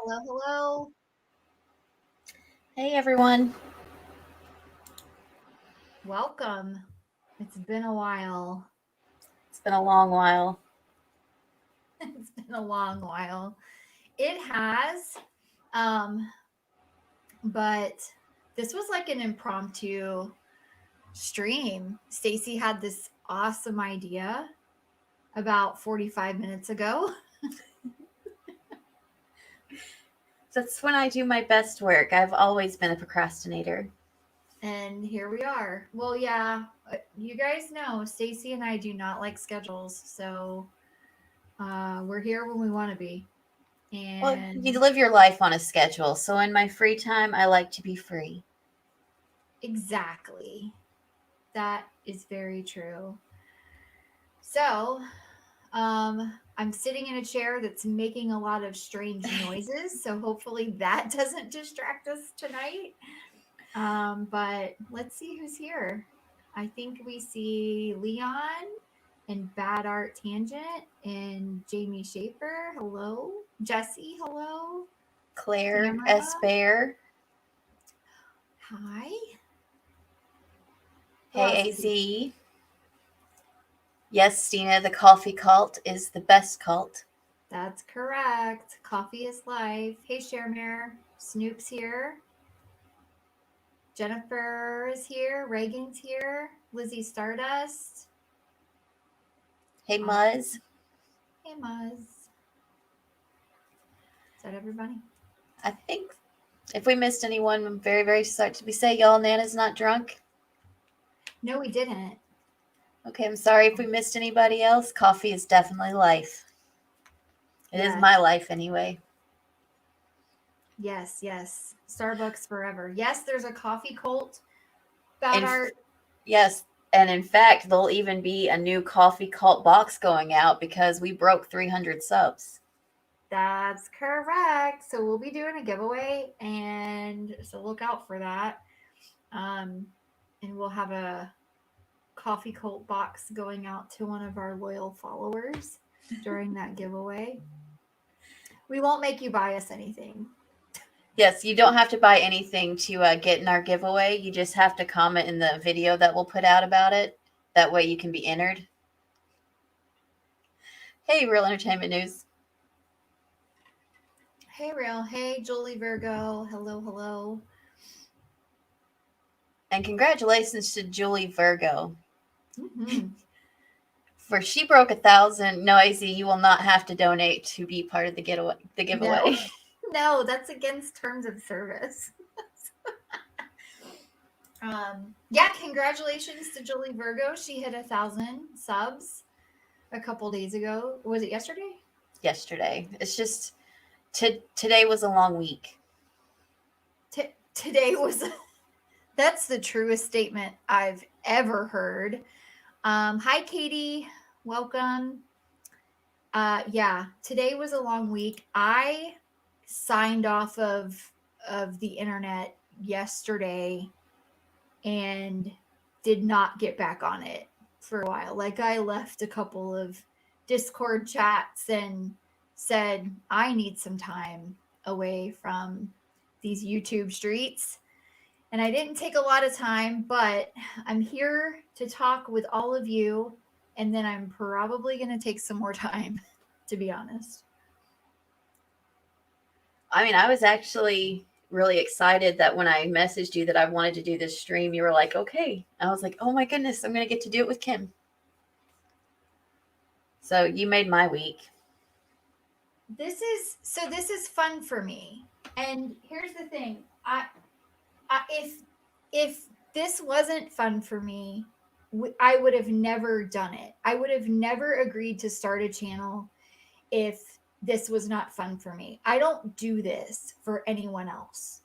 Hello, hello. Hey everyone. Welcome. It's been a while. It's been a long while. It's been a long while. It has. Um, but this was like an impromptu stream. Staci had this awesome idea about 45 minutes ago. That's when I do my best work. I've always been a procrastinator. And here we are. Well, yeah, you guys know Staci and I do not like schedules, so we're here when we want to be. Well, And you live your life on a schedule, so in my free time, I like to be free. exactly. That is very true. So, I'm sitting in a chair that's making a lot of strange noises. So, hopefully, that doesn't distract us tonight. But let's see who's here. I think we see Leon and Bad Art Tangent and Jamie Schaefer. Hello. Jesse. Hello. Claire Tamara. S. Bear. Hi. Who else Hey is here? AZ. Yes, Stina, the coffee cult is the best cult. That's correct. Coffee is life. Hey, Sharemare. Snoop's here. Jennifer is here. Reagan's here. Lizzie Stardust. Hey Awesome. Muzz. Hey, Muzz. Is that everybody? I think if we missed anyone, I'm very, very sorry. Did we say y'all Nana's not drunk? No, we didn't. Okay, I'm sorry if we missed anybody else. Coffee is definitely life. It is Yes. my life anyway. Yes. Yes. Starbucks forever. Yes, there's a coffee cult. Bad In art. Yes, and in fact, there'll even be a new coffee cult box going out because we broke 300 subs. That's correct. So we'll be doing a giveaway, and so look out for that. Um, and we'll have a coffee cult box going out to one of our loyal followers during that giveaway. We won't make you buy us anything. Yes, you don't have to buy anything to get in our giveaway. You just have to comment in the video that we'll put out about it. That way you can be entered. Hey, Real Entertainment News. Hey, Real. Hey, Julie Virgo. Hello, hello. And congratulations to Julie Virgo. Mm-hmm. For she broke 1,000. Noisy, you will not have to donate to be part of the getaway, the No, giveaway. no, that's against terms of service. Yeah, congratulations to Julie Virgo. She hit 1,000 subs a couple days ago. Was it yesterday? Yesterday. It's just today was a long week. Today was. That's the truest statement I've ever heard. Hi, Katie. Welcome. Yeah, today was a long week. I signed off of the internet yesterday and did not get back on it for a while. Like I left a couple of Discord chats and said I need some time away from these YouTube streets. And I didn't take a lot of time, but I'm here to talk with all of you. And then I'm probably going to take some more time, to be honest. I mean, I was actually really excited that when I messaged you that I wanted to do this stream, you were like, okay. I was like, oh my goodness, I'm going to get to do it with Kim. So you made my week. This is fun for me. And here's the thing. If this wasn't fun for me, I would have never done it. I would have never agreed to start a channel if this was not fun for me. I don't do this for anyone else.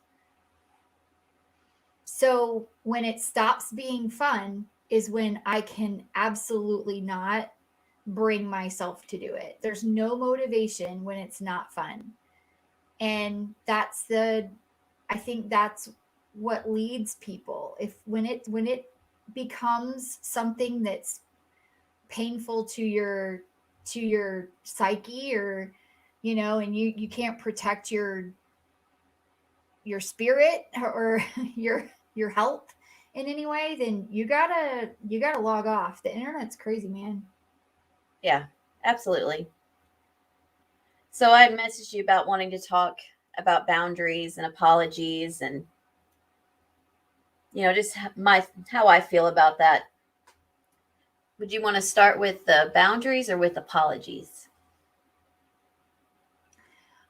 So when it stops being fun is when I can absolutely not bring myself to do it. There's no motivation when it's not fun. And I think that's what leads people. If when it becomes something that's painful to your psyche or and you can't protect your spirit or your health in any way, then you gotta log off. The internet's crazy, man. Yeah, absolutely. So I messaged you about wanting to talk about boundaries and apologies and just my how I feel about that. Would you want to start with the boundaries or with apologies?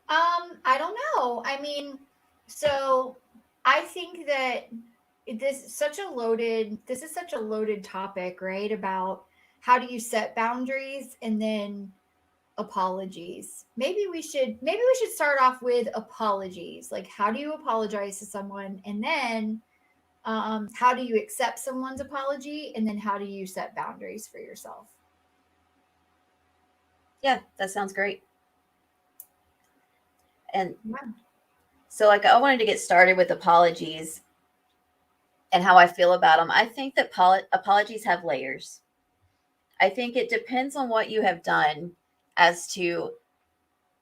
I don't know. I mean, so I think that this is such a loaded topic, right? About how do you set boundaries and then apologies. Maybe we should start off with apologies. Like, how do you apologize to someone, and then how do you accept someone's apology, and then how do you set boundaries for yourself? Yeah, that sounds great. And Yeah. so, like, I wanted to get started with apologies and how I feel about them. I think that apologies have layers. I think it depends on what you have done as to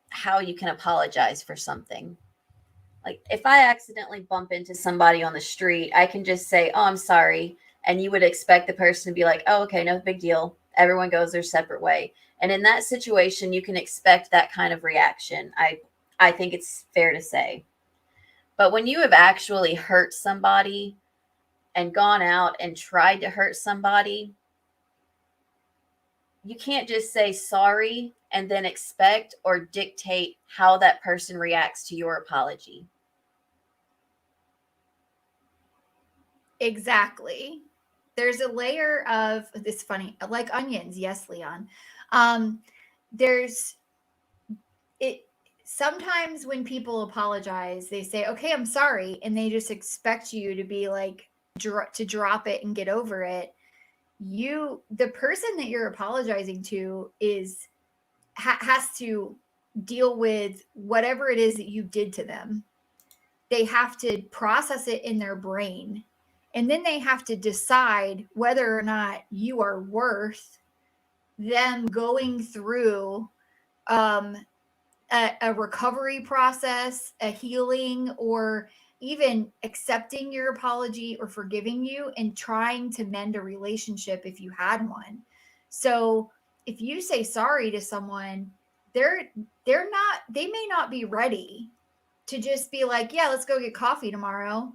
how you can apologize for something. Like, if I accidentally bump into somebody on the street, I can just say, "Oh, I'm sorry." And you would expect the person to be like, "Oh, okay, no big deal." Everyone goes their separate way. And in that situation, you can expect that kind of reaction. I think it's fair to say. But when you have actually hurt somebody and gone out and tried to hurt somebody, you can't just say sorry and then expect or dictate how that person reacts to your apology. Exactly. There's a layer of this funny, like onions. Yes, Leon. Um, there's it sometimes when people apologize, they say, "Okay, I'm sorry," and they just expect you to be like to drop it and get over it. The person that you're apologizing to has to deal with whatever it is that you did to them. They have to process it in their brain, and then they have to decide whether or not you are worth them going through um, a recovery process, a healing, or even accepting your apology or forgiving you and trying to mend a relationship if you had one. So if you say sorry to someone, they're they may not be ready to just be like, yeah, let's go get coffee tomorrow.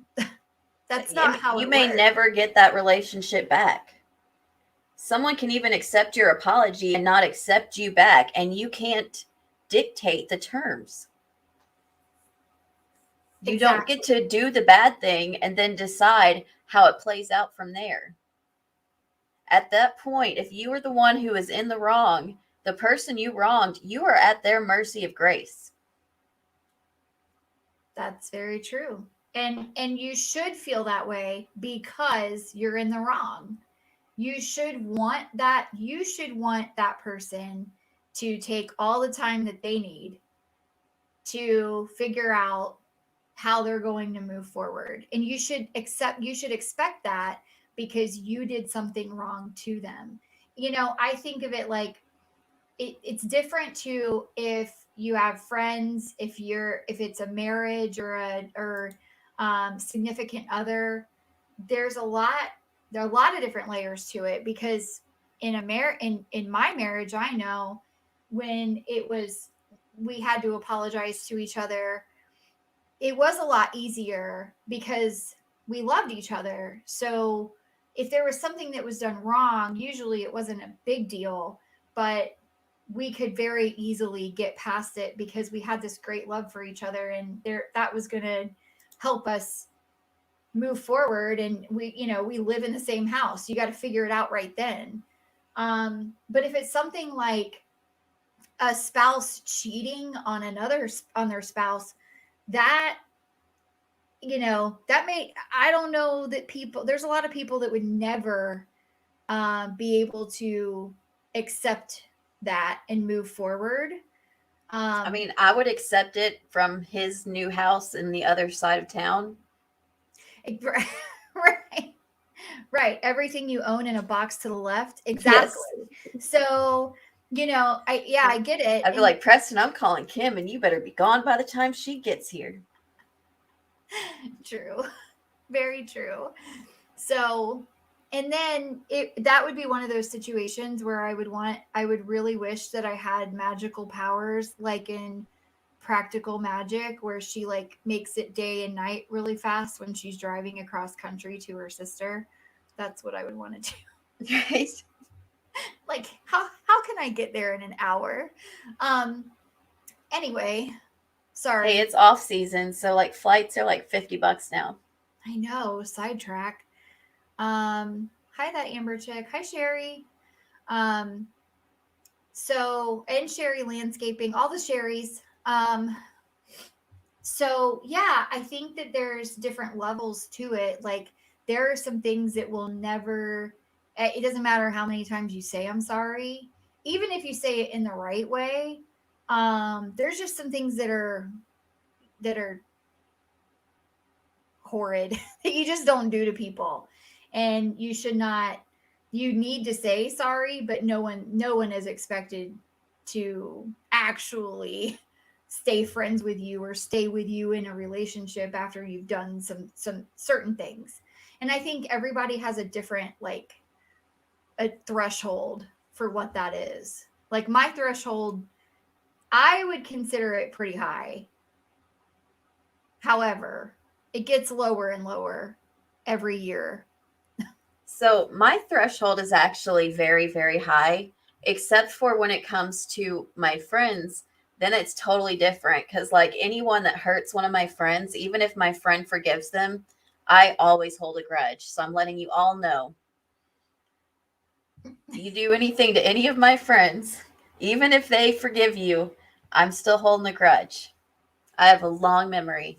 That's not how You it may works. never get that relationship back. Someone can even accept your apology and not accept you back, and you can't dictate the terms. You don't get Exactly. to do the bad thing and then decide how it plays out from there. At that point, if you are the one who is in the wrong, the person you wronged, you are at their mercy of grace. That's very true. And you should feel that way because you're in the wrong. You should want that person to take all the time that they need to figure out how they're going to move forward. And you should expect that because you did something wrong to them. I think of it like it's different to if you have friends, if it's a marriage or a significant other. There's a lot there are a lot of different layers to it because in my marriage, I know when it was we had to apologize to each other, it was a lot easier because we loved each other. So if there was something that was done wrong, usually it wasn't a big deal, but we could very easily get past it because we had this great love for each other, and that was going to help us move forward. And we live in the same house. You got to figure it out right then. But if it's something like a spouse cheating on their spouse, that that may I don't know that there's a lot of people that would never be able to accept that and move forward. I um mean, I would accept it from his new house in the other side of town. right, right, everything you own in a box to the left, exactly. Yes. So I get it. I'd be like, Preston, I'm calling Kim, and you better be gone by the time she gets here. True. Very true. So, and then that would be one of those situations where I would really wish that I had magical powers like in Practical Magic, where she like makes it day and night really fast when she's driving across country to her sister. That's what I would want to do. Right? Like how can I get there in an hour? Um anyway, Hey, sorry. it's off season, so like flights are like $50 now. I know, sidetrack. Hi that Amber chick. Hi Sherry. Um and Sherry Landscaping, all the Sherrys. So yeah, I think that there's different levels to it. Like there are some things that will never, it doesn't matter how many times you say I'm sorry, even if you say it in the right way. There's just some things that are horrid that you just don't do to people. And you should not, you need to say sorry, but no one is expected to actually stay friends with you or stay with you in a relationship after you've done some certain things. And I think everybody has a different like a threshold for what that is. Like my threshold, I would consider it pretty high. However, it gets lower and lower every year. So my threshold is actually very, very high, except for when it comes to my friends. Then it's totally different because, like, anyone that hurts one of my friends, even if my friend forgives them, I always hold a grudge. So I'm letting you all know, you do anything to any of my friends, even if they forgive you, I'm still holding a grudge. I have a long memory.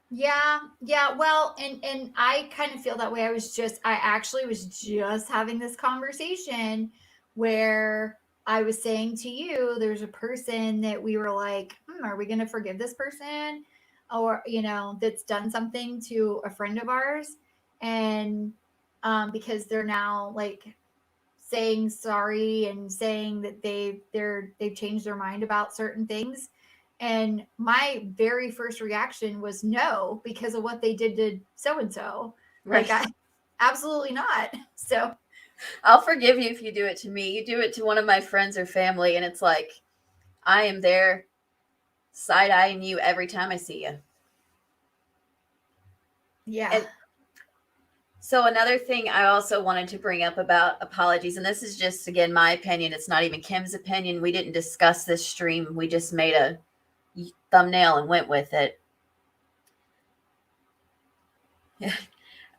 Yeah, yeah. Well, and I kind of feel that way. I actually was just having this conversation where I was saying to you, there's a person that we were like, are we going to forgive this person, or that's done something to a friend of ours, and because they're now like saying sorry and saying that they've changed their mind about certain things. And my very first reaction was no, because of what they did to so and so. Like Right. I absolutely not. So I'll forgive you if you do it to me. You do it to one of my friends or family, and it's like, I am there side eyeing you every time I see you. yeah. And so another thing I also wanted to bring up about apologies, and this is just again my opinion. It's not even Kim's opinion. We didn't discuss this stream. We just made a thumbnail and went with it.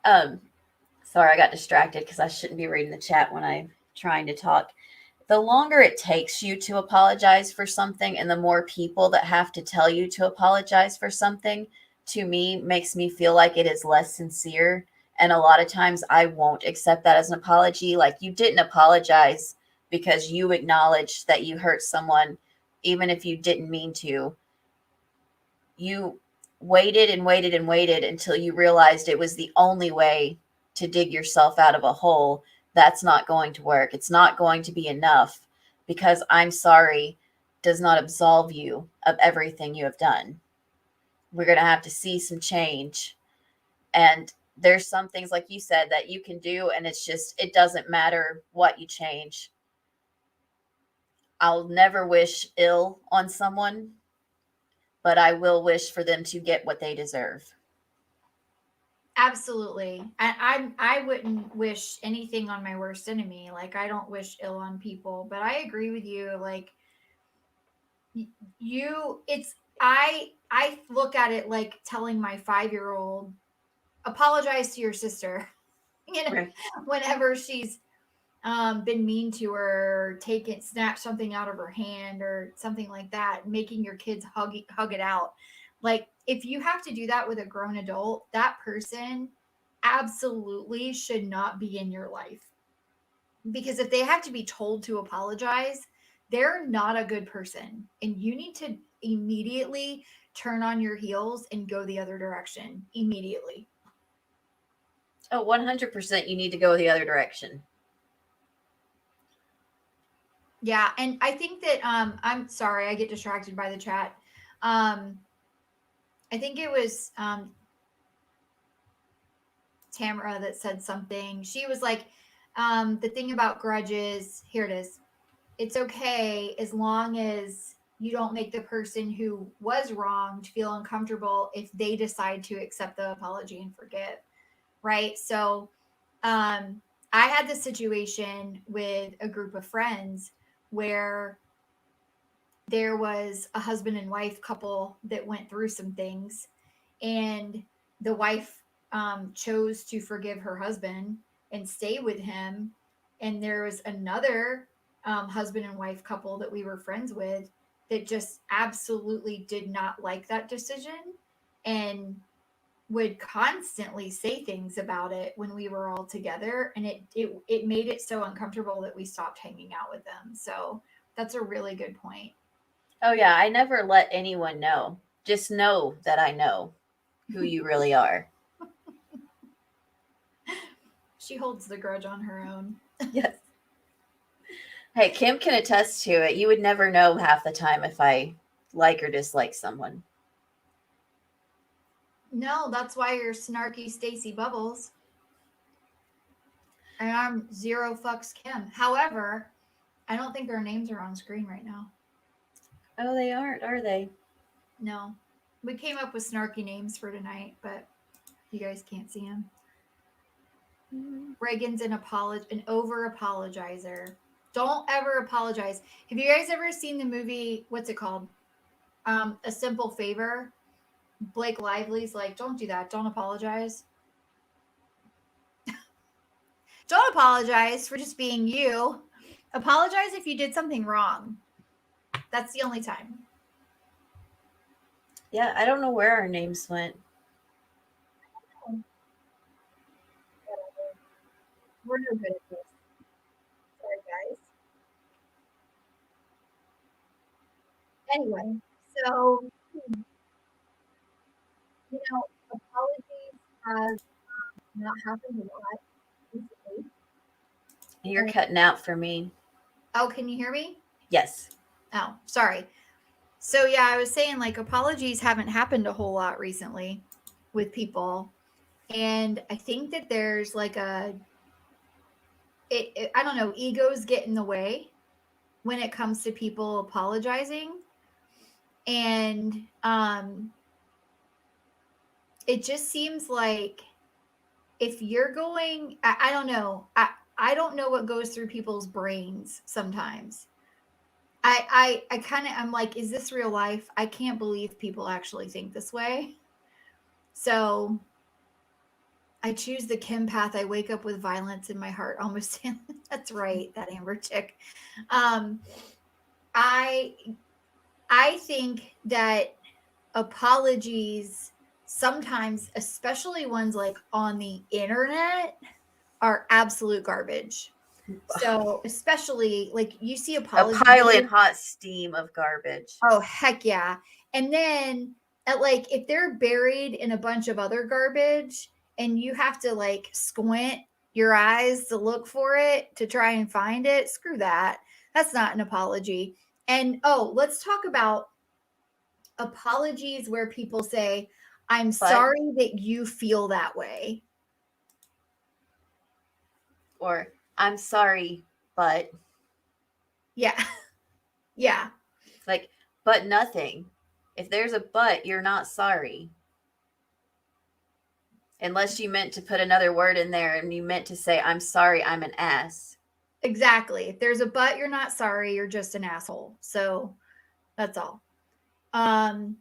um, sorry, I got distracted because I shouldn't be reading the chat when I'm trying to talk. The longer it takes you to apologize for something, and the more people that have to tell you to apologize for something, to me makes me feel like it is less sincere. And a lot of times I won't accept that as an apology. Like, you didn't apologize because you acknowledged that you hurt someone, even if you didn't mean to. You waited and waited and waited until you realized it was the only way to dig yourself out of a hole. That's not going to work. It's not going to be enough, because I'm sorry does not absolve you of everything you have done. We're going to have to see some change. And there's some things, like you said, that you can do, and it doesn't matter what you change. I'll never wish ill on someone, but I will wish for them to get what they deserve. Absolutely. I wouldn't wish anything on my worst enemy. Like I don't wish ill on people, but I agree with you. Like you it's I look at it like telling my 5-year-old apologize to your sister. you know Right. Whenever she's been mean to her, or snatch something out of her hand or something like that, making your kids hug it out. Like if you have to do that with a grown adult, that person absolutely should not be in your life, because if they have to be told to apologize, they're not a good person, and you need to immediately turn on your heels and go the other direction immediately. Oh, 100% you need to go the other direction. Yeah, and I think that I'm sorry, I get distracted by the chat. Um I think it was Tamara that said something. She was like, the thing about grudges, here it is. It's okay as long as you don't make the person who was wronged feel uncomfortable if they decide to accept the apology and forgive. Right. So I had this situation with a group of friends where there was a husband and wife couple that went through some things, and the wife chose to forgive her husband and stay with him. And there was another husband and wife couple that we were friends with that just absolutely did not like that decision and would constantly say things about it when we were all together, and it made it so uncomfortable that we stopped hanging out with them. So that's a really good point. Oh, yeah. I never let anyone know. Just know that I know who you really are. She holds the grudge on her own. Yes. Hey, Kim can attest to it. You would never know half the time if I like or dislike someone. No, that's why you're snarky Stacy Bubbles. And I'm zero fucks Kim. However, I don't think our names are on screen right now. Oh, they aren't, are they? No. We came up with snarky names for tonight, but you guys can't see them. Reagan's an over apologizer. Don't ever apologize. Have you guys ever seen the movie, what's it called? A Simple Favor? Blake Lively's like, don't do that. Don't apologize. Don't apologize for just being you. Apologize if you did something wrong. That's the only time. Yeah, I don't know where our names went. We're no good at this. Sorry, guys. Anyway, so, apologies have not happened a lot recently. You're cutting out for me. Oh, can you hear me? Yes. Oh, sorry. So, yeah, I was saying like apologies haven't happened a whole lot recently with people. And I think that there's like I don't know, egos get in the way when it comes to people apologizing. And it just seems like if you're going, I don't know, I don't know what goes through people's brains sometimes. I kind of, I'm like, is this real life? I can't believe people actually think this way. So I choose the Kim path. I wake up with violence in my heart almost. That's right, that Amber chick. Um, I I think that apologies sometimes, especially ones like on the internet, are absolute garbage. So, especially like you see A apology piling videos. hot steam of garbage. Oh, heck yeah. And then at like if they're buried in a bunch of other garbage and you have to like squint your eyes to look for it to try and find it, screw that. That's not an apology. And oh, let's talk about apologies where people say, I'm But, sorry that you feel that way. or I'm sorry, but, Yeah. Yeah. like, but nothing. If there's a but, you're not sorry. Unless you meant to put another word in there and you meant to say, I'm sorry, I'm an ass. Exactly. If there's a but, you're not sorry, you're just an asshole. So that's all. Um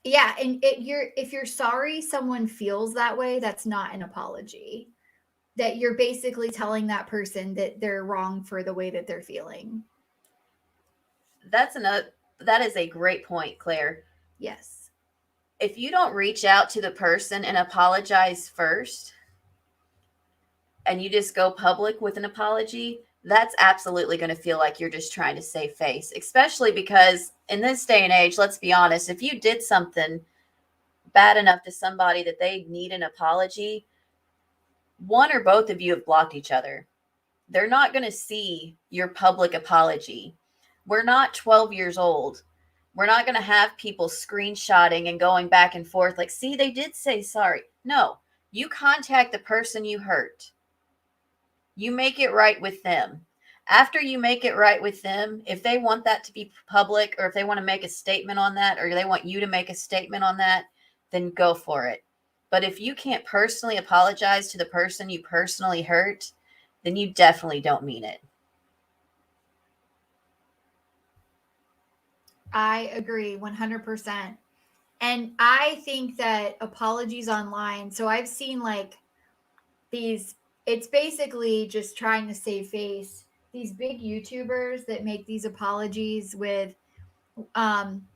yeah, and you're if you're sorry someone feels that way, that's not an apology. That you're basically telling that person that they're wrong for the way that they're feeling. That is a great point, Claire. Yes. If you don't reach out to the person and apologize first, and you just go public with an apology, that's absolutely going to feel like you're just trying to save face, especially because in this day and age, let's be honest, if you did something bad enough to somebody that they need an apology, one or both of you have blocked each other. they're not going to see your public apology. We're not 12 years old. We're not going to have people screenshotting and going back and forth like, see, they did say sorry. No, you contact the person you hurt. You make it right with them. After you make it right with them, if they want that to be public, or if they want to make a statement on that, or they want you to make a statement on that, then go for it. But if you can't personally apologize to the person you personally hurt, then you definitely don't mean it. I agree 100%. And I think that apologies online, so I've seen like these, it's basically just trying to save face. These big YouTubers that make these apologies with um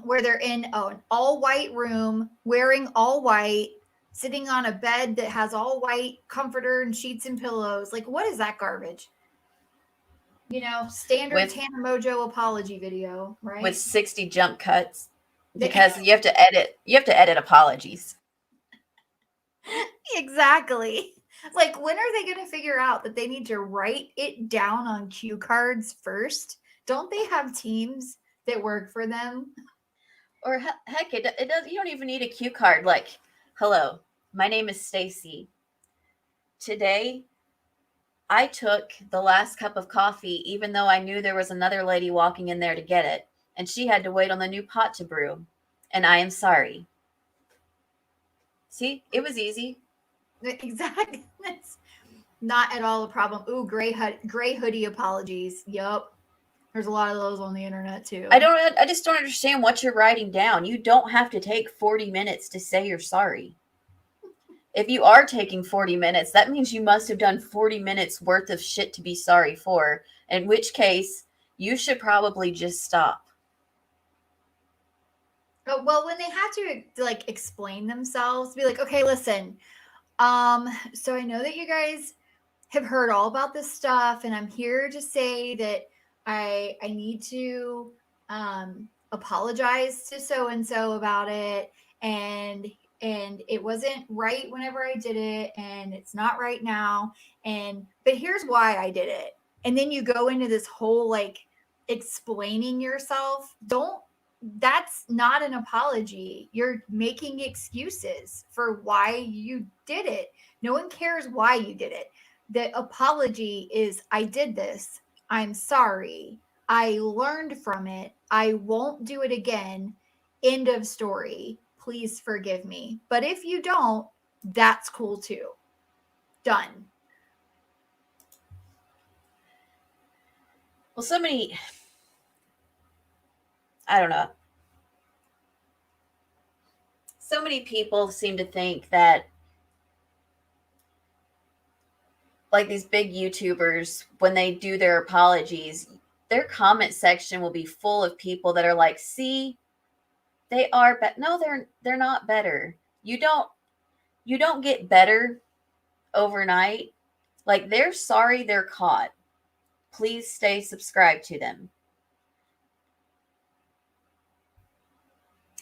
where they're in an all white room, wearing all white, sitting on a bed that has all white comforter and sheets and pillows. Like, what is that garbage? Standard With Tana Mojo apology video, with right? 60 jump cuts, because you have to edit apologies. Exactly. Like, when are they going to figure out that they need to write it down on cue cards first? Don't they have teams that work for them? Or heck, it does. You don't even need a cue card. Like, hello, my name is Staci. Today, I took the last cup of coffee, even though I knew there was another lady walking in there to get it, and she had to wait on the new pot to brew. And I am sorry. See, it was easy. Exactly. That's not at all a problem. Ooh, gray hoodie apologies. Yup. There's a lot of those on the internet too. I just don't understand what you're writing down. You don't have to take 40 minutes to say you're sorry. If you are taking 40 minutes, that means you must have done 40 minutes worth of shit to be sorry for, in which case you should probably just stop. Well, when they have to like explain themselves, be like, okay, listen, so I know that you guys have heard all about this stuff, and I'm here to say that I need to apologize to so and so about it, and it wasn't right whenever I did it, and it's not right now, but here's why I did it. And then you go into this whole like explaining yourself. Don't That's not an apology. You're making excuses for why you did it. No one cares why you did it. The apology is, I did this. I'm sorry. I learned from it. I won't do it again. End of story. Please forgive me. But if you don't, that's cool too. Done. Well, I don't know. So many people seem to think that, like these big YouTubers, when they do their apologies, their comment section will be full of people that are like, see, they are no, they're not better. You don't get better overnight. Like, they're sorry they're caught. Please stay subscribed to them.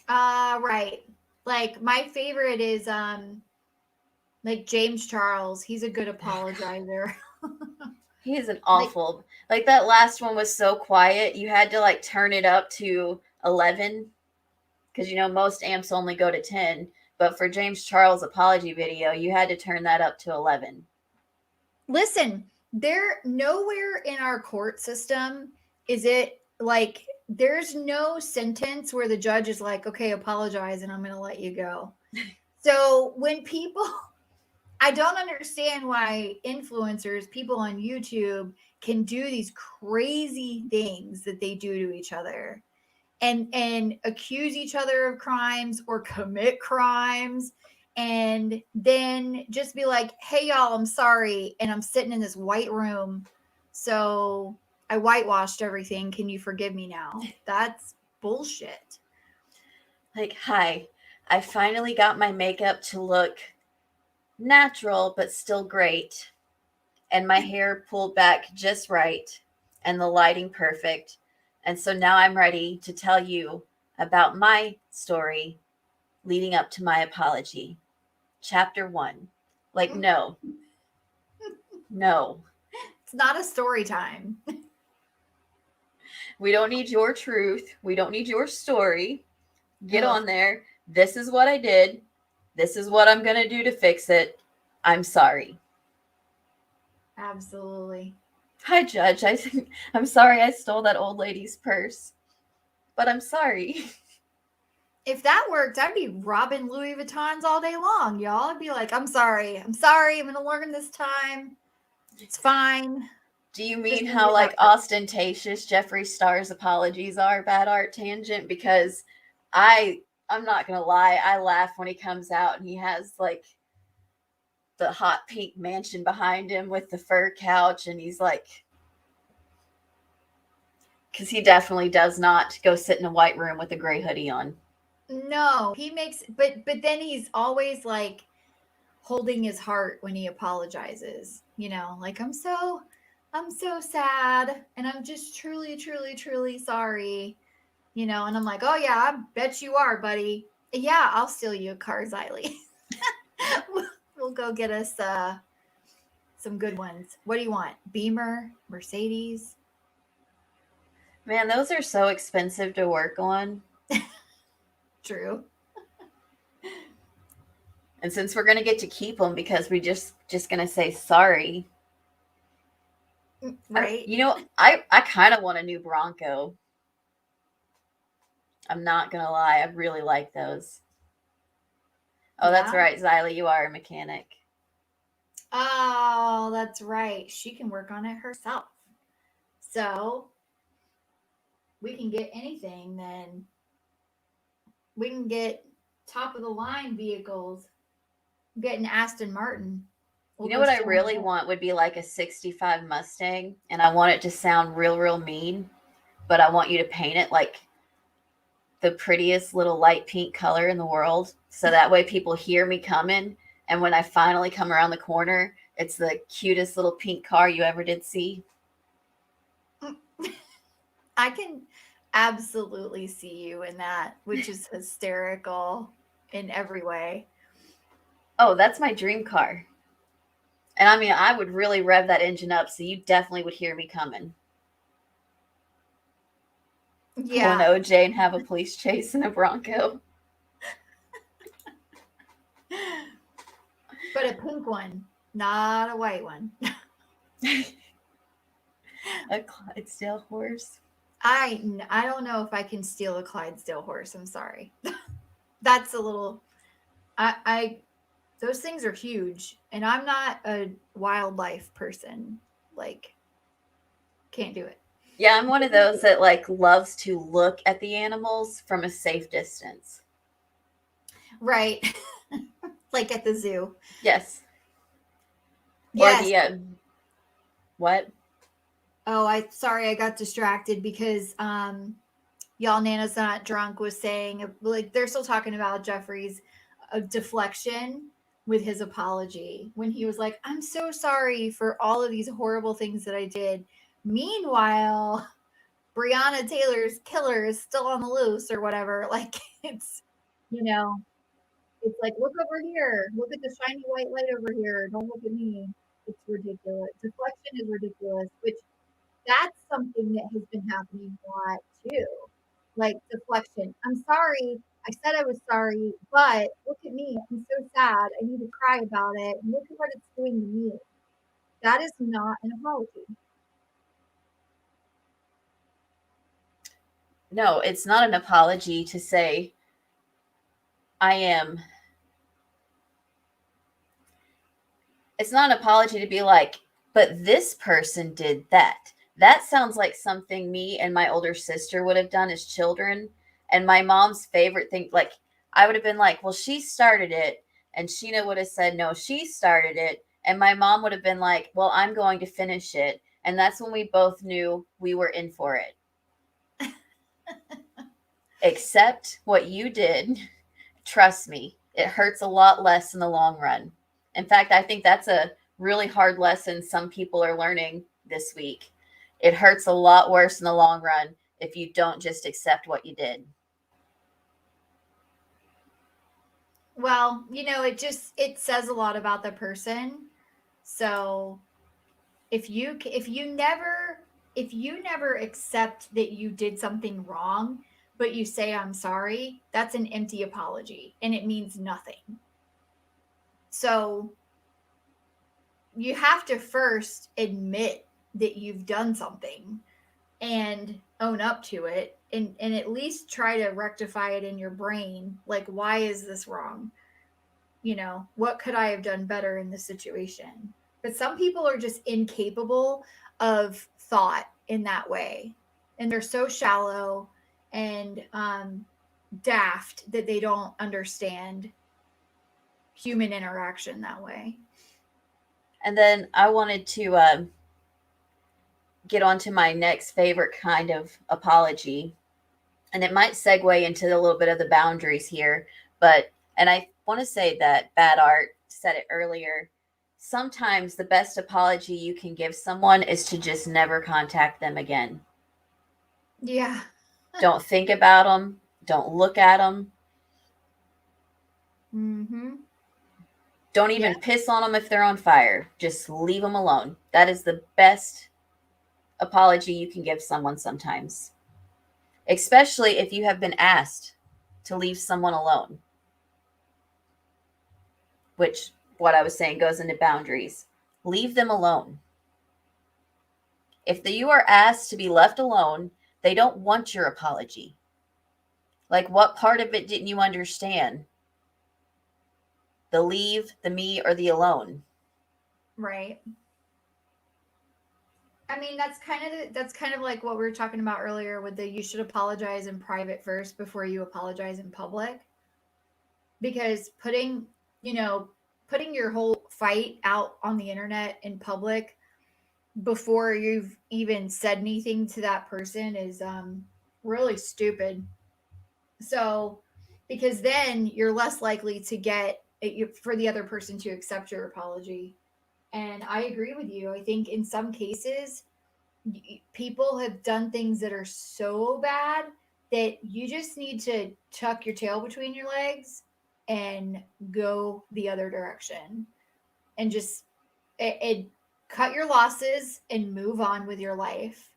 Right. Like my favorite is like James Charles. He's a good apologizer. He is an Like, awful. Like, that last one was so quiet. You had to like turn it up to 11, because most amps only go to 10. But for James Charles' apology video, you had to turn that up to 11. listen, there nowhere in our court system is it like there's no sentence where the judge is like, okay, apologize and I'm going to let you go. So when people, I don't understand why influencers, people on YouTube can do these crazy things that they do to each other and accuse each other of crimes or commit crimes and then just be like, hey y'all, I'm sorry, and I'm sitting in this white room, so I whitewashed everything, can you forgive me now? That's bullshit. Like, hi, I finally got my makeup to look natural but still great, and my hair pulled back just right, and the lighting perfect. And so now I'm ready to tell you about my story leading up to my apology. Chapter 1. Like, no. It's not a story time. We don't need your truth. We don't need your story. Get Ugh, on there. This is what I did. This is what I'm going to do to fix it. I'm sorry. absolutely. Hi, Judge. I'm sorry I stole that old lady's purse, but I'm sorry. If that worked, I'd be robbing Louis Vuittons all day long, y'all. I'd be like, I'm sorry. I'm sorry. I'm going to learn this time. It's fine. Do you Just mean leave how it like that person. ostentatious Jeffree Star's apologies are? Bad art tangent, because I I'm not gonna lie, I laugh when he comes out and he has like the hot pink mansion behind him with the fur couch, and he's like, because he definitely does not go sit in a white room with a gray hoodie on. No, he makes, but then he's always like holding his heart when he apologizes. Like I'm so sad, and I'm just truly, truly, truly sorry. And I'm like, oh yeah, I bet you are, buddy. Yeah, I'll steal you a car, Xylee. We'll go get us some good ones. What do you want? Beamer, Mercedes? Man, those are so expensive to work on. True. And since we're gonna get to keep them because we just gonna say sorry, Right? I kind of want a new Bronco. I'm not gonna lie, I really like those. Oh, that's Yeah. right, Xylee, you are a mechanic. Oh, that's right. She can work on it herself. So we can get anything then. We can get top of the line vehicles. Get an Aston Martin. We'll You know go what I steal one really there. want would be like a 65 Mustang, and I want it to sound real, real mean, but I want you to paint it like the prettiest little light pink color in the world. So that way people hear me coming, and when I finally come around the corner, it's the cutest little pink car you ever did see. I can absolutely see you in that, which is hysterical in every way. Oh, that's my dream car. And I mean, I would really rev that engine up so you definitely would hear me coming. Pull an Yeah, OJ and have a police chase in a Bronco. but a pink one, not a white one. A Clydesdale horse. I don't know if I can steal a Clydesdale horse. I'm sorry. That's a little. I those things are huge, and I'm not a wildlife person. Like, can't do it. Yeah, I'm one of those that like loves to look at the animals from a safe distance. Right. Like at the zoo. Yes. Or Yes. the what? Oh, I sorry, I got distracted because y'all Nana's not drunk was saying like they're still talking about Jeffree's deflection with his apology when he was like, I'm so sorry for all of these horrible things that I did. Meanwhile, Breonna Taylor's killer is still on the loose or whatever. Like you know, it's like, look over here. Look at the shiny white light over here. Don't look at me. It's ridiculous. Deflection is ridiculous, which that's something that has been happening a lot too. Like deflection. I'm sorry. I said I was sorry, but look at me. I'm so sad. I need to cry about it. Look at what it's doing to me. That is not an apology. No, it's not an apology to say I am. It's not an apology to be like, but this person did that. That sounds like something me and my older sister would have done as children. And my mom's favorite thing, like, I would have been like, well, she started it. And Sheena would have said, no, she started it. And my mom would have been like, well, I'm going to finish it. And that's when we both knew we were in for it. Accept what you did. Trust me, it hurts a lot less in the long run. In fact, I think that's a really hard lesson some people are learning this week. It hurts a lot worse in the long run if you don't just accept what you did. Well, it says a lot about the person. So if you never accept that you did something wrong, but you say I'm sorry, that's an empty apology and it means nothing. So you have to first admit that you've done something and own up to it, and at least try to rectify it in your brain. Like, why is this wrong? What could I have done better in this situation? But some people are just incapable of thought in that way. And they're so shallow and daft that they don't understand human interaction that way. And then I wanted to get on to my next favorite kind of apology. And it might segue into a little bit of the boundaries here. And I want to say that Bad Art said it earlier. Sometimes the best apology you can give someone is to just never contact them again. Yeah. Don't think about them. Don't look at them. Mm-hmm. Don't even piss on them if they're on fire. Just leave them alone. That is the best apology you can give someone sometimes, especially if you have been asked to leave someone alone, which what I was saying goes into boundaries. Leave them alone. If you are asked to be left alone, they don't want your apology. Like, what part of it didn't you understand? The leave, the me, or the alone? Right. I mean, that's kind of like what we were talking about earlier with the you should apologize in private first before you apologize in public. Because putting your whole fight out on the internet in public before you've even said anything to that person is really stupid. So, because then you're less likely to get it, for the other person to accept your apology. And I agree with you. I think in some cases, people have done things that are so bad that you just need to tuck your tail between your legs and go the other direction and just it cut your losses and move on with your life.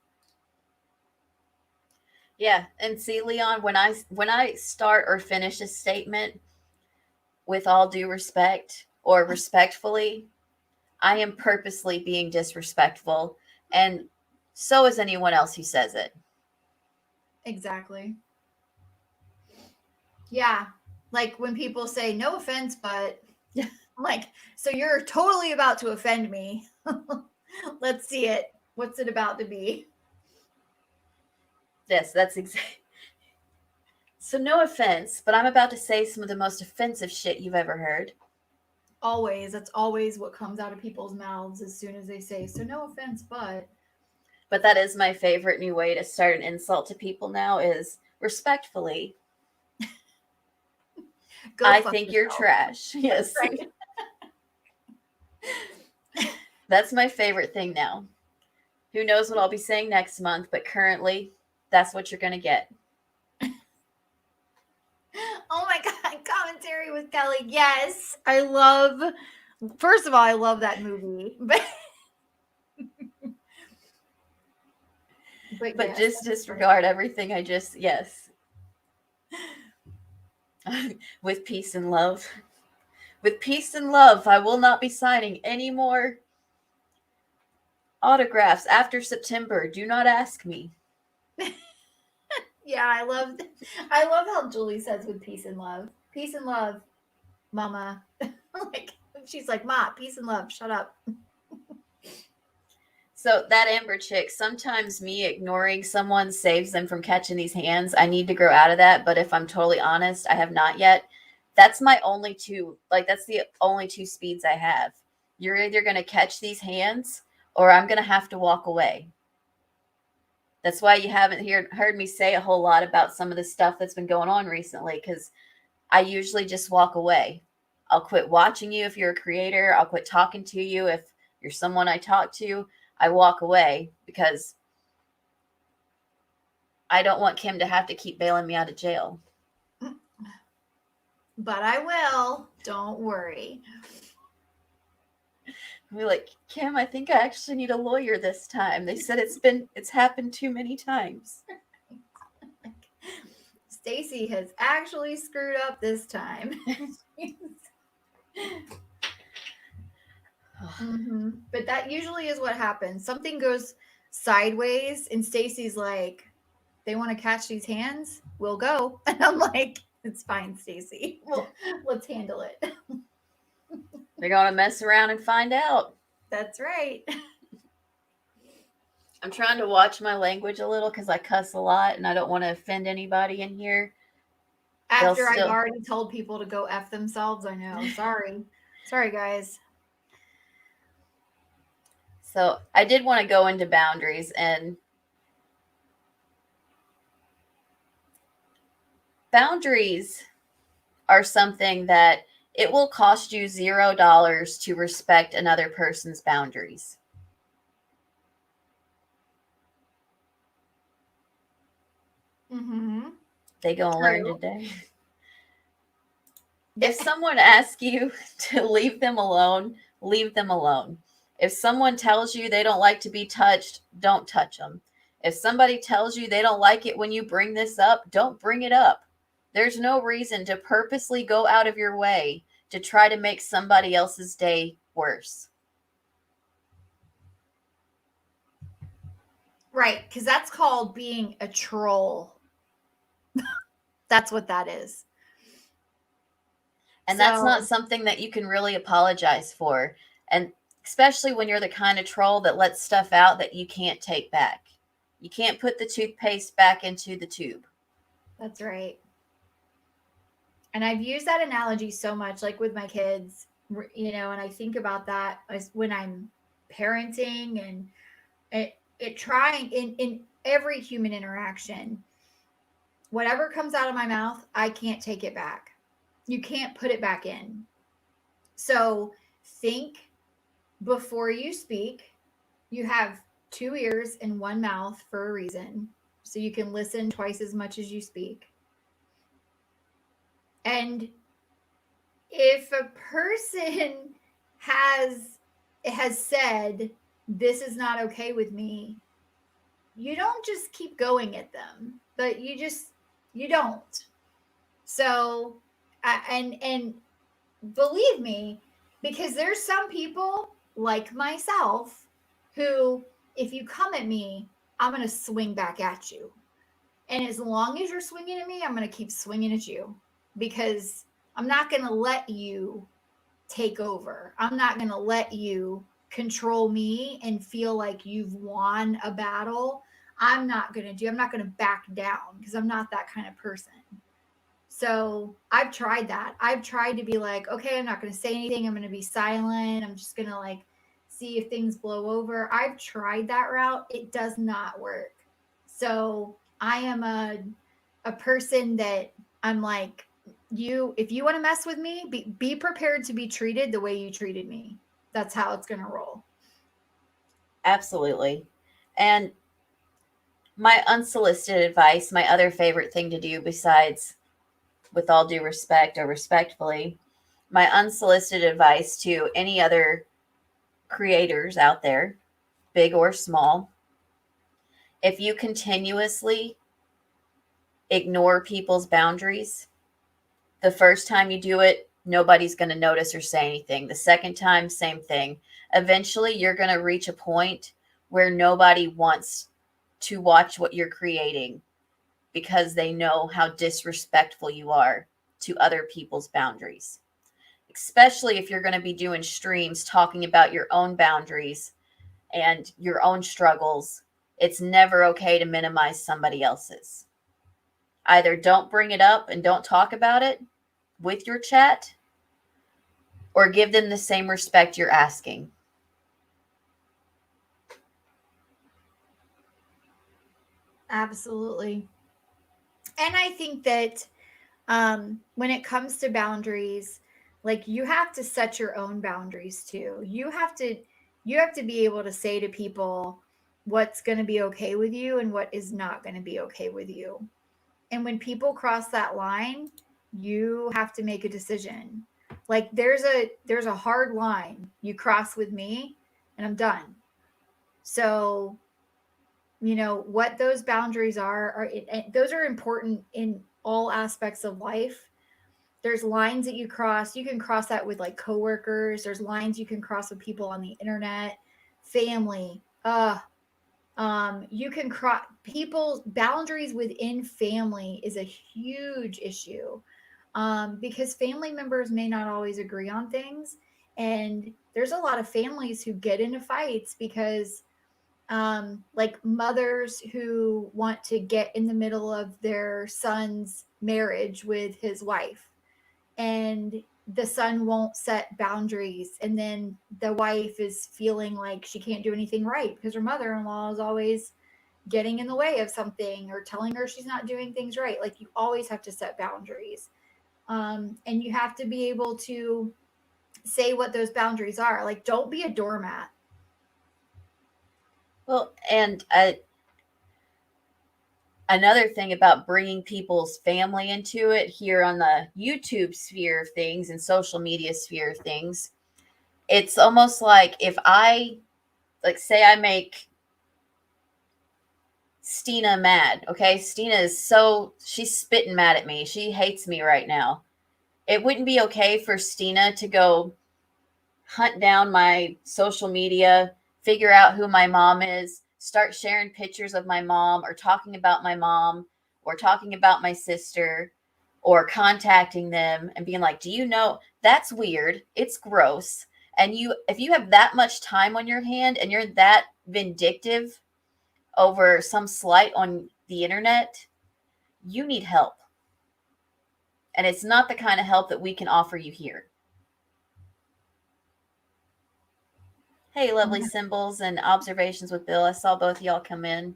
Yeah, and see, Leon, when I start or finish a statement with all due respect or respectfully, I am purposely being disrespectful, and so is anyone else who says it. Exactly. Yeah. Like when people say no offense, but I'm like, so you're totally about to offend me. Let's see it. What's it about to be? Yes, that's exactly. So, no offense, but I'm about to say some of the most offensive shit you've ever heard. Always. That's always what comes out of people's mouths as soon as they say, so no offense, but But that is my favorite new way to start an insult to people now is respectfully. go I fuck think you're yourself. trash. Yes. Right. That's my favorite thing now. Who knows what I'll be saying next month, but currently, that's what you're going to get. Oh my God. Commentary with Kelly. Yes. First of all, I love that movie. But But yes, just that's funny. disregard everything yes. With peace and love. With peace and love, I will not be signing any more autographs after September. Do not ask me. Yeah, I love how Julie says with peace and love. Peace and love, mama. Like she's like, Ma, peace and love. Shut up. So that Amber chick, sometimes me ignoring someone saves them from catching these hands. I need to grow out of that, but if I'm totally honest, I have not yet. That's my only two, like that's the only two speeds I have. You're either going to catch these hands or I'm going to have to walk away. That's why you haven't heard me say a whole lot about some of the stuff that's been going on recently, because I usually just walk away. I'll quit watching you if you're a creator. I'll quit talking to you if you're someone I talk to. I walk away because I don't want Kim to have to keep bailing me out of jail. But I will. Don't worry. I'll be like, Kim, I think I actually need a lawyer this time. They said it's happened too many times. Staci has actually screwed up this time. But that usually is what happens. Something goes sideways, and Staci's like, "They want to catch these hands? We'll go." And I'm like, "It's fine, Staci. Well, let's handle it." They're gonna mess around and find out. That's right. I'm trying to watch my language a little because I cuss a lot and I don't want to offend anybody in here. After I've already told people to go F themselves, I know. Sorry. Sorry, guys. So I did want to go into boundaries, and boundaries are something that it will cost you $0 to respect another person's boundaries. Mm-hmm. They gonna learn True. today. Yeah. If someone asks you to leave them alone, leave them alone. If someone tells you they don't like to be touched, don't touch them. If somebody tells you they don't like it when you bring this up, don't bring it up. There's no reason to purposely go out of your way to try to make somebody else's day worse. Right, because that's called being a troll. That's what that is. And that's not something that you can really apologize for. And especially when you're the kind of troll that lets stuff out that you can't take back. You can't put the toothpaste back into the tube. That's right. And I've used that analogy so much, like with my kids, and I think about that when I'm parenting and it trying in every human interaction. Whatever comes out of my mouth, I can't take it back. You can't put it back in. So think before you speak. You have 2 ears and 1 mouth for a reason. So you can listen twice as much as you speak. And if a person has said this is not okay with me, you don't just keep going at them, but you don't. So and believe me, because there's some people like myself who, if you come at me, I'm going to swing back at you. And as long as you're swinging at me, I'm going to keep swinging at you because I'm not going to let you take over. I'm not going to let you control me and feel like you've won a battle. I'm not going to back down because I'm not that kind of person. So I've tried that. I've tried to be like, okay, I'm not going to say anything. I'm going to be silent. I'm just going to like see if things blow over. I've tried that route. It does not work. So I am a person that I'm like, if you want to mess with me, be prepared to be treated the way you treated me. That's how it's going to roll. Absolutely. And my unsolicited advice, my other favorite thing to do besides with all due respect or respectfully, my unsolicited advice to any other creators out there, big or small, if you continuously ignore people's boundaries, the first time you do it, nobody's going to notice or say anything. The second time, same thing. Eventually, you're going to reach a point where nobody wants to watch what you're creating because they know how disrespectful you are to other people's boundaries. Especially if you're going to be doing streams talking about your own boundaries and your own struggles, it's never okay to minimize somebody else's. Either don't bring it up and don't talk about it with your chat, or give them the same respect you're asking. Absolutely. And I think that when it comes to boundaries, like you have to set your own boundaries too. You have to be able to say to people what's going to be okay with you and what is not going to be okay with you. And when people cross that line, you have to make a decision. Like there's a hard line you cross with me and I'm done. So, what those boundaries are those are important in all aspects of life. There's lines that you cross. You can cross that with like coworkers. There's lines you can cross with people on the internet, family. You can cross people's boundaries within family is a huge issue, because family members may not always agree on things, and there's a lot of families who get into fights because, like mothers who want to get in the middle of their son's marriage with his wife, and the son won't set boundaries, and then the wife is feeling like she can't do anything right because her mother-in-law is always getting in the way of something or telling her she's not doing things right. Like you always have to set boundaries, and you have to be able to say what those boundaries are. Like don't be a doormat. Well, and another thing about bringing people's family into it here on the YouTube sphere of things and social media sphere of things, it's almost like if I, like, say I make Stina mad, okay? Stina is she's spitting mad at me. She hates me right now. It wouldn't be okay for Stina to go hunt down my social media, figure out who my mom is, start sharing pictures of my mom or talking about my mom or talking about my sister or contacting them and being like, "Do you know that's weird? It's gross." And if you have that much time on your hand and you're that vindictive over some slight on the internet, you need help. And it's not the kind of help that we can offer you here. Hey, lovely symbols and observations with Bill. I saw both of y'all come in.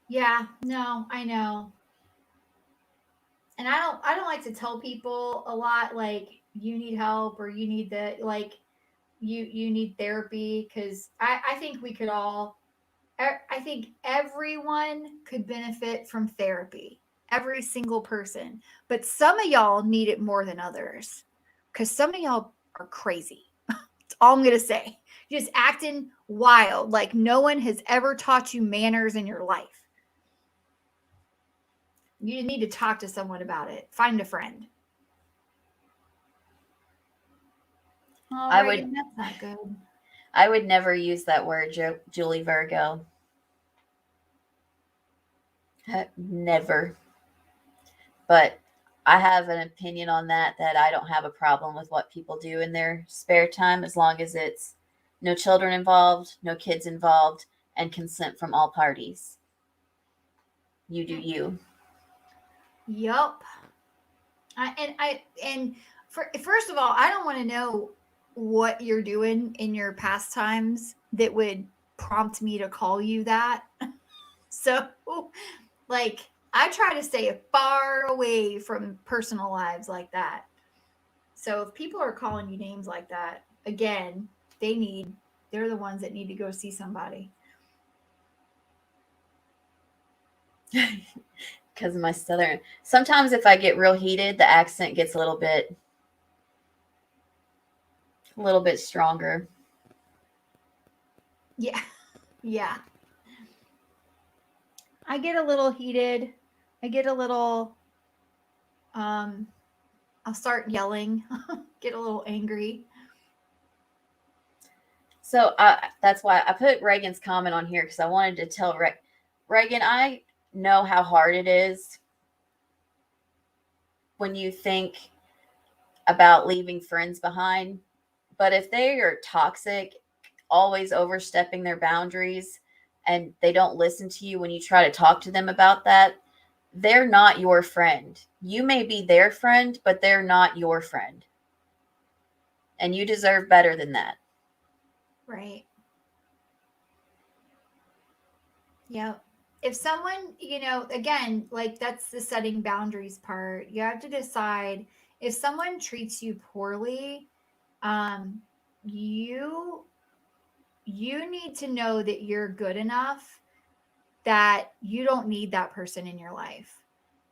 Yeah, no, I know. And I don't like to tell people a lot like you need help or you need that, like you need therapy, because I think we could all, I think everyone could benefit from therapy. Every single person. But some of y'all need it more than others. Because some of y'all are crazy. That's all I'm gonna say. You're just acting wild, like no one has ever taught you manners in your life. You need to talk to someone about it. Find a friend. Oh, I would Reagan, that's not good. I would never use that word, Julie Virgo. Never. But I have an opinion on that I don't have a problem with what people do in their spare time as long as it's no children involved, no kids involved, and consent from all parties. You do you. Yup. First of all, I don't want to know what you're doing in your pastimes that would prompt me to call you that. So, like, I try to stay far away from personal lives like that. So, if people are calling you names like that, again, they're the ones that need to go see somebody. Because of my southern. Sometimes if I get real heated, the accent gets a little bit stronger. Yeah. Yeah. I get a little heated. I get a little um I'll start yelling, get a little angry. So that's why I put Reagan's comment on here because I wanted to tell Reagan, I know how hard it is when you think about leaving friends behind. But if they are toxic, always overstepping their boundaries, and they don't listen to you when you try to talk to them about that, they're not your friend. You may be their friend, but they're not your friend. And you deserve better than that. Right. Yeah. If someone, again, like that's the setting boundaries part. You have to decide if someone treats you poorly, um, you you need to know that you're good enough that you don't need that person in your life.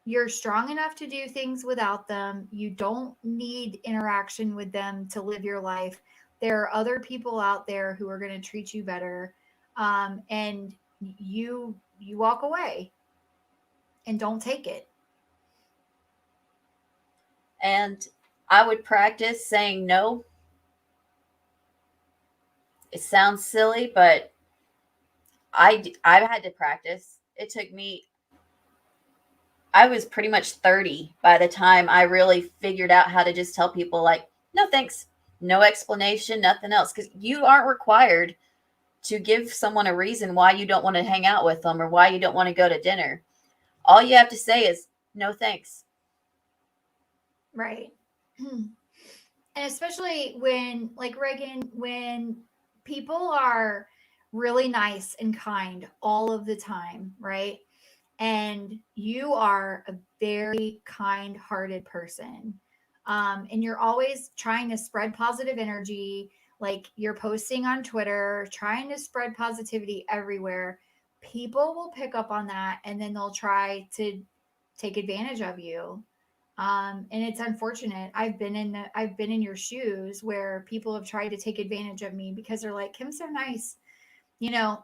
You're strong enough to do things without them. You don't need interaction with them to live your life. There are other people out there who are going to treat you better. And you walk away and don't take it. And I would practice saying no. It sounds silly, but I had to practice. It took me, I was pretty much 30 by the time I really figured out how to just tell people, like, no thanks, no explanation, nothing else. Because you aren't required to give someone a reason why you don't want to hang out with them or why you don't want to go to dinner. All you have to say is no thanks. Right. And especially when, like Reagan, when people are really nice and kind all of the time, right? And you are a very kind hearted person. And you're always trying to spread positive energy, like you're posting on Twitter, trying to spread positivity everywhere. People will pick up on that and then they'll try to take advantage of you. And it's unfortunate. I've been in your shoes where people have tried to take advantage of me because they're like, Kim's so nice. You know,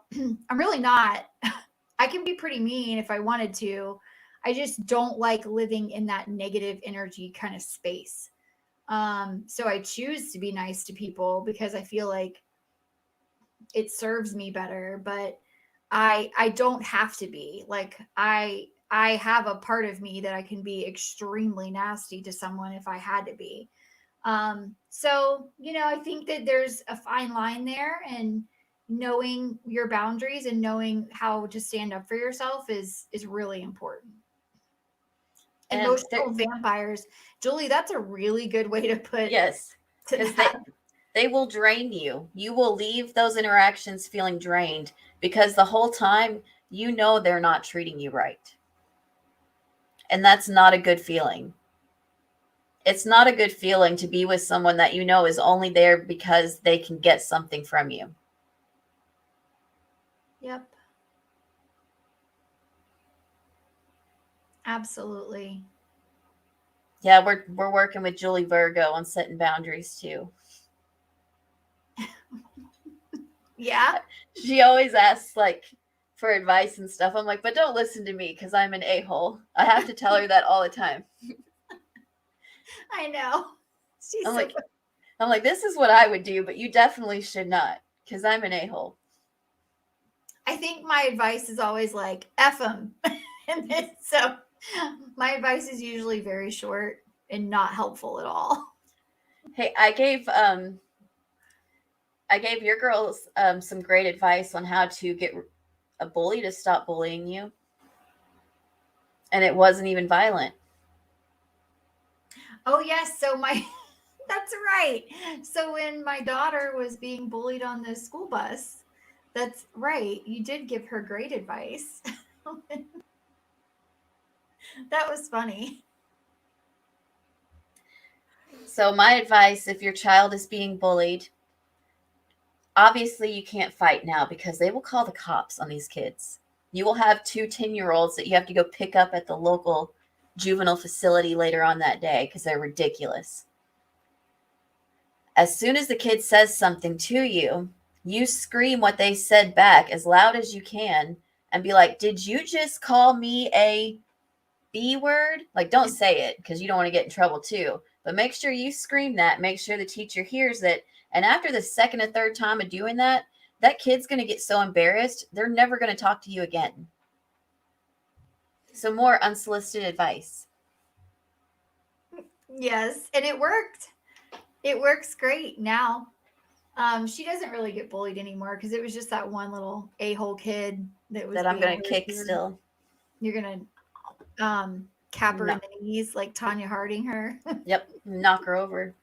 I'm really not. I can be pretty mean if I wanted to. I just don't like living in that negative energy kind of space. So I choose to be nice to people because I feel like it serves me better, but I don't have to be. Like I have a part of me that I can be extremely nasty to someone if I had to be. So, you know, I think that there's a fine line there, and knowing your boundaries and knowing how to stand up for yourself is really important. And Emotional vampires. Julie, that's a really good way to put yes, to because that. they will drain you. You will leave those interactions feeling drained because the whole time you know they're not treating you right. And that's not a good feeling. It's not a good feeling to be with someone that you know is only there because they can get something from you. Yep. Absolutely. Yeah, we're working with Julie Virgo on setting boundaries too. Yeah. She always asks like for advice and stuff. I'm like, but don't listen to me because I'm an a-hole. I have to tell her that all the time. I know. She's I'm so like, I'm like, this is what I would do, but you definitely should not because I'm an a-hole. I think my advice is always like F them. And then, so my advice is usually very short and not helpful at all. Hey, I gave your girls some great advice on how to get a bully to stop bullying you, and it wasn't even violent. Oh yes, so my that's right. So when my daughter was being bullied on the school bus, that's right. You did give her great advice. That was funny. So my advice, if your child is being bullied, obviously you can't fight now because they will call the cops on these kids. You will have 2 10-year-olds that you have to go pick up at the local juvenile facility later on that day because they're ridiculous. As soon as the kid says something to you, you scream what they said back as loud as you can and be like, did you just call me a B word? Like, don't say it because you don't want to get in trouble too. But make sure you scream that. Make sure the teacher hears it. And after the second or third time of doing that, that kid's going to get so embarrassed, they're never going to talk to you again. So, more unsolicited advice. Yes, and it worked. It works great now. She doesn't really get bullied anymore because it was just that one little a-hole kid that was That I'm being going to really kick weird. still. You're gonna cap her No. in the knees like Tanya Harding her. Yep. Knock her over.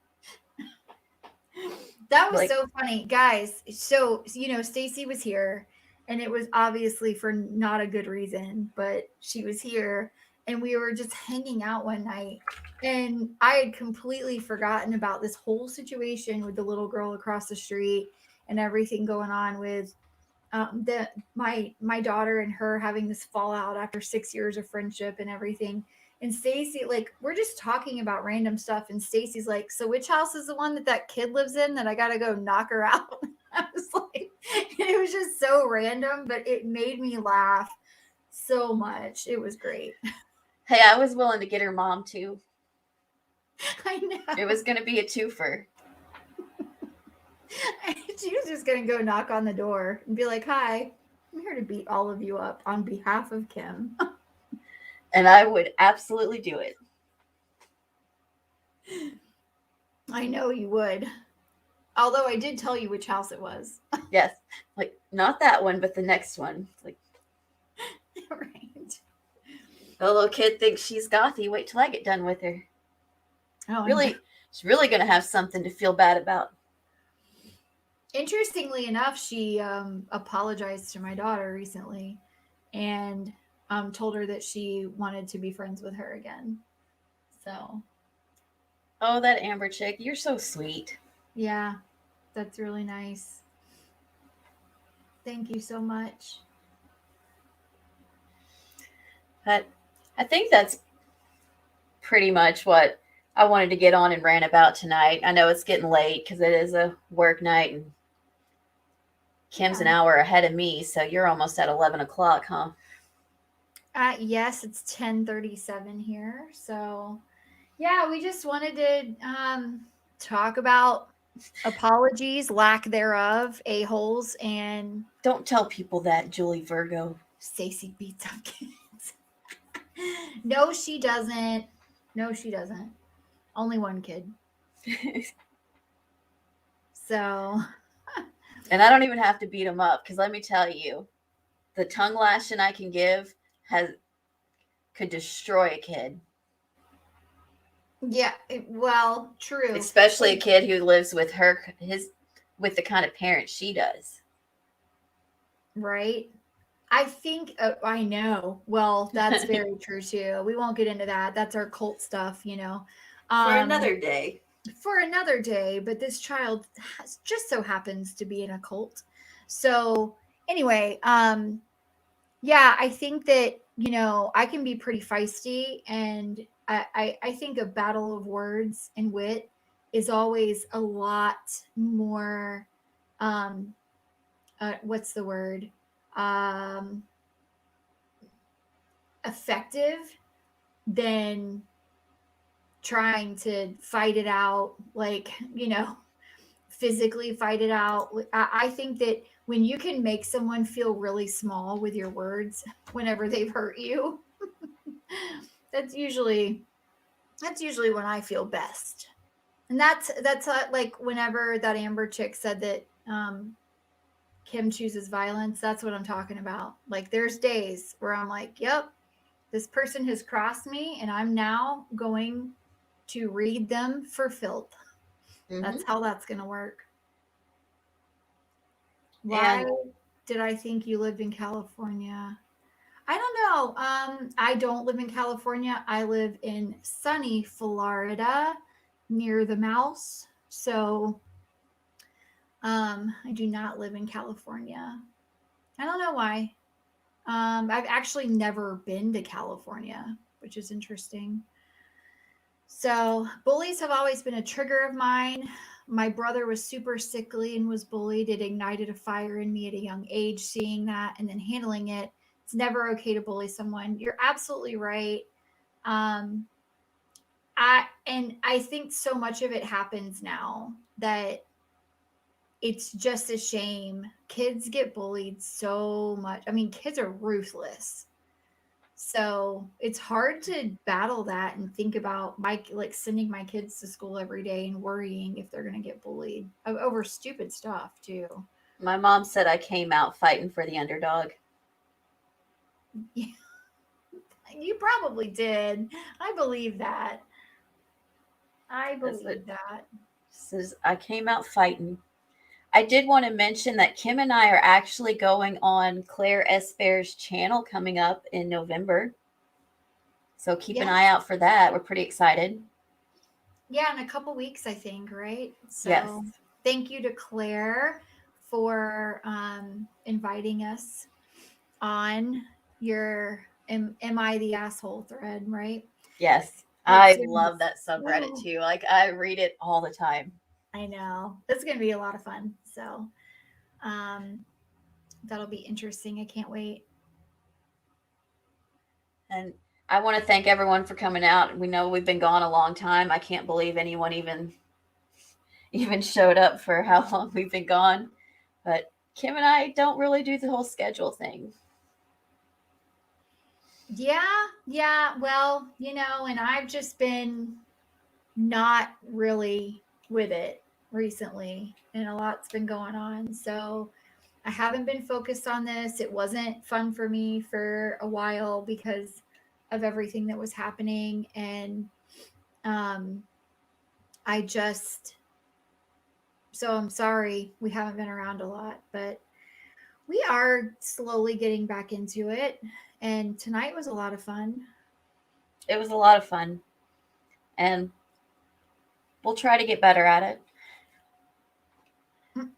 That was Like, so funny, guys. So you know, Stacy was here, and it was obviously for not a good reason, but she was here, and we were just hanging out one night, and I had completely forgotten about this whole situation with the little girl across the street and everything going on with the my daughter and her having this fallout after 6 years of friendship and everything. And Staci, like, we're just talking about random stuff. And Staci's like, so which house is the one that kid lives in that I got to go knock her out? I was like, it was just so random, but it made me laugh so much. It was great. Hey, I was willing to get her mom too. I know. It was going to be a twofer. She was just going to go knock on the door and be like, hi, I'm here to beat all of you up on behalf of Kim. And I would absolutely do it. I know you would. Although I did tell you which house it was. Yes. Like, not that one, but the next one. Like, Right. the little kid thinks she's gothy. Wait till I get done with her. Oh, Really, she's really going to have something to feel bad about. Interestingly enough, she apologized to my daughter recently and told her that she wanted to be friends with her again. So, Oh, that Amber chick. You're so sweet. yeah, that's really nice. Thank you so much. But I think that's pretty much what I wanted to get on and rant about tonight. I know it's getting late because it is a work night and Kim's an hour ahead of me, so you're almost at 11 o'clock, huh? Yes, it's 10:37 here. So, yeah, we just wanted to talk about apologies, lack thereof, a-holes, and Don't tell people that, Julie Virgo. Staci beats up kids. No, she doesn't. No, she doesn't. Only one kid. So, And I don't even have to beat them up because let me tell you, the tongue lashing I can give could destroy a kid. yeah, well, true. Especially a kid who lives with with the kind of parent she does. Right? I think I know. Well, that's very true too. We won't get into that. That's our cult stuff, you know. For another day. For another day, but this child just so happens to be in a cult. So, anyway, yeah, I think that, you know, I can be pretty feisty, and I think a battle of words and wit is always a lot more um what's the word? Um effective than trying to fight it out, like, you know, physically fight it out. I think that when you can make someone feel really small with your words whenever they've hurt you, that's usually when I feel best. And that's like whenever that Amber chick said that Kim chooses violence, that's what I'm talking about. Like, there's days where I'm like, yep, this person has crossed me and I'm now going to read them for filth. Mm-hmm. That's how that's going to work. Why And did I think you lived in California? I don't know. I don't live in California. I live in sunny Florida near the mouse. So I do not live in California. I don't know why. I've actually never been to California, which is interesting. So, bullies have always been a trigger of mine. My brother was super sickly and was bullied. It ignited a fire in me at a young age, seeing that and then handling it. It's never okay to bully someone. You're absolutely right. Um, I think so much of it happens now that it's just a shame. Kids get bullied so much. I mean, kids are ruthless. So it's hard to battle that and think about like sending my kids to school every day and worrying if they're going to get bullied over stupid stuff too. my mom said I came out fighting for the underdog. Yeah, you probably did. I believe that. I believe that. Says I came out fighting. I did want to mention that Kim and I are actually going on Claire Esper's channel coming up in November. So keep an eye out for that. We're pretty excited. Yeah, in a couple weeks, I think, right? So yes. Thank you to Claire for inviting us on your Am I the Asshole thread, right? Yes. It's I gonna be love that subreddit so- too. Like I read it all the time. I know. It's gonna be a lot of fun. So um that'll be interesting. I can't wait. And I want to thank everyone for coming out. We know we've been gone a long time. I can't believe anyone even showed up for how long we've been gone. But Kim and I don't really do the whole schedule thing. Yeah. Well, and I've just been not really with it recently, and a lot's been going on. So I haven't been focused on this. It wasn't fun for me for a while because of everything that was happening. And um, I just, so I'm sorry we haven't been around a lot, but we are slowly getting back into it. And tonight was a lot of fun. It was a lot of fun. And we'll try to get better at it.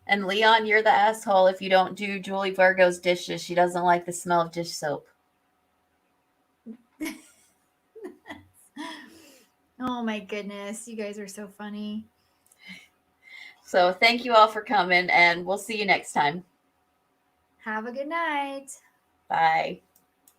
And Leon, you're the asshole if you don't do Julie Virgo's dishes. She doesn't like the smell of dish soap. Oh my goodness. You guys are so funny. So thank you all for coming, and we'll see you next time. Have a good night. Bye.